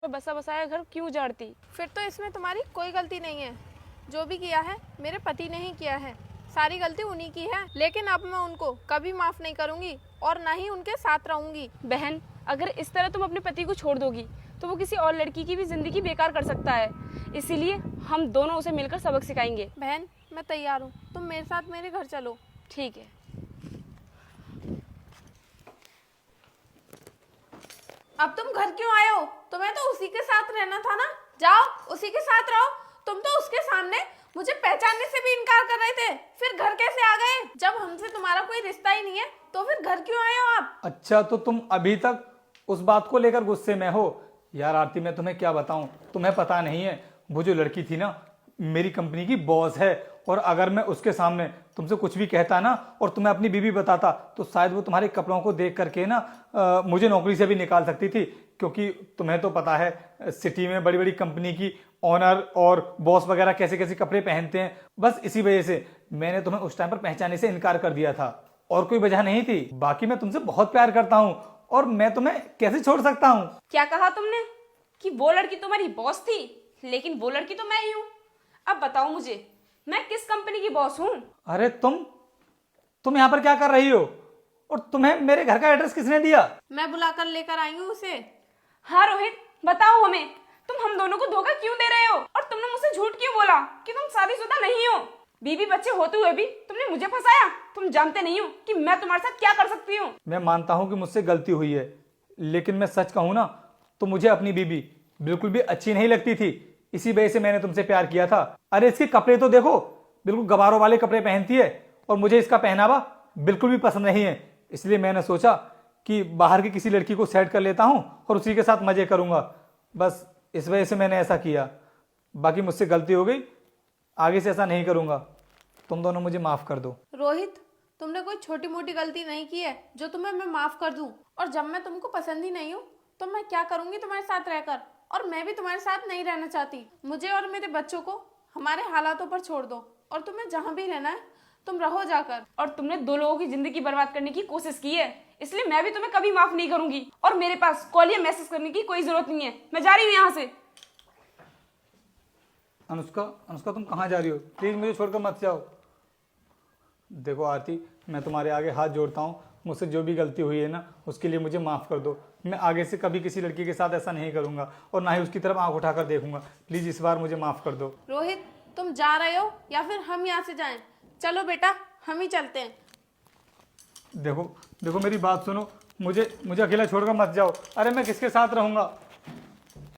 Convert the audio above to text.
बसा बसाया घर क्यों उजाड़ती? फिर तो इसमें तुम्हारी कोई गलती नहीं है। जो भी किया है मेरे पति ने ही किया है, सारी गलती उन्हीं की है। लेकिन अब मैं उनको कभी माफ नहीं करूंगी और ना ही उनके साथ रहूंगी। बहन, अगर इस तरह तुम अपने पति को छोड़ दोगी तो वो किसी और लड़की की भी जिंदगी बेकार कर सकता है। इसीलिए हम दोनों उसे मिलकर सबक सिखाएंगे। बहन, मैं तैयार हूँ, तुम मेरे साथ मेरे घर चलो। ठीक है। अब तुम घर क्यों आए हो? तुम्हें तो उसी के साथ रहना था ना। जाओ उसी के साथ रहो। तुम तो उसके सामने मुझे पहचानने से भी इनकार कर रहे थे, फिर घर कैसे आ गए? जब हमसे तुम्हारा कोई रिश्ता ही नहीं है तो फिर घर क्यों आए हो आप? अच्छा, तो तुम अभी तक उस बात को लेकर गुस्से में हो? यार आरती, मैं तुम्हें क्या बताऊं, तुम्हें पता नहीं है, वो जो लड़की थी ना, मेरी कंपनी की बॉस है। और अगर मैं उसके सामने तुमसे कुछ भी कहता ना और तुम्हें अपनी बीवी बताता तो शायद वो तुम्हारे कपड़ों को देख करके ना मुझे नौकरी से भी निकाल सकती थी। क्योंकि तुम्हें तो पता है सिटी में बड़ी बड़ी कंपनी की ऑनर और बॉस वगैरह कैसे कैसे कपड़े पहनते हैं। बस इसी वजह से मैंने तुम्हें उस टाइम पर पहचानने से इनकार कर दिया था, और कोई वजह नहीं थी। बाकी मैं तुमसे बहुत प्यार करता हूँ और मैं तुम्हें कैसे छोड़ सकता हूँ? क्या कहा तुमने कि वो लड़की तुम्हारी बॉस थी? लेकिन वो लड़की तो मैं ही हूँ। अब बताओ मुझे, मैं किस कंपनी की बॉस हूँ? अरे तुम यहाँ पर क्या कर रही हो? और तुम्हें मेरे घर का एड्रेस किसने दिया? मैं बुलाकर लेकर आई हूँ उसे। हाँ रोहित, बताओ हमें, तुम हम दोनों को धोखा क्यों दे रहे हो? और तुमने मुझसे झूठ क्यों बोला कि तुम शादीशुदा नहीं हो? बीवी बच्चे होते हुए भी तुमने मुझे फंसाया। तुम जानते नहीं हो कि मैं तुम्हारे साथ क्या कर सकती हूँ। मैं मानता हूँ कि मुझसे गलती हुई है, लेकिन मैं सच कहूँ ना तो मुझे अपनी बीवी बिल्कुल भी अच्छी नहीं लगती थी। इसी वजह से मैंने तुमसे प्यार किया था। अरे इसके कपड़े तो देखो, बिल्कुल गवारों वाले कपड़े पहनती है और मुझे इसका पहनावा बिल्कुल भी पसंद नहीं है। इसलिए मैंने सोचा कि बाहर की किसी लड़की को सेट कर लेता हूं और उसी के साथ मजे करूंगा। बस इस वजह से मैंने ऐसा किया। बाकी मुझसे गलती हो गई, आगे से ऐसा नहीं करूंगा। तुम दोनों मुझे माफ कर दो। रोहित, तुमने कोई छोटी मोटी गलती नहीं की है जो तुम्हें मैं माफ कर दूं। और जब मैं तुमको पसंद ही नहीं हूँ तो मैं क्या करूंगी तुम्हारे साथ रहकर? और मैं भी तुम्हारे साथ नहीं रहना चाहती। मुझे और मेरे बच्चों को हमारे हालातों पर छोड़ दो और तुम्हें जहाँ भी रहना है तुम रहो जाकर। और तुमने दो लोगों की जिंदगी बर्बाद करने की कोशिश की है, इसलिए मैं भी तुम्हें कभी माफ नहीं करूंगी। और मेरे पास कॉल या मैसेज करने की कोई जरूरत नहीं है। मैं जा रही हूँ यहाँ से। अनुष्का तुम कहाँ जा रही हो? प्लीज मुझे छोड़कर मत जाओ। देखो आरती, मैं तुम्हारे आगे हाथ जोड़ता हूँ, मुझसे जो भी गलती हुई है ना उसके लिए मुझे माफ़ कर दो। मैं आगे से कभी किसी लड़की के साथ ऐसा नहीं करूँगा और ना ही उसकी तरफ आंख उठाकर देखूंगा। प्लीज़ इस बार मुझे माफ़ कर दो। रोहित, तुम जा रहे हो या फिर हम यहाँ से जाएं? चलो बेटा, हम ही चलते हैं। देखो मेरी बात सुनो, मुझे अकेला छोड़कर मत जाओ। अरे मैं किसके साथ रहूँगा?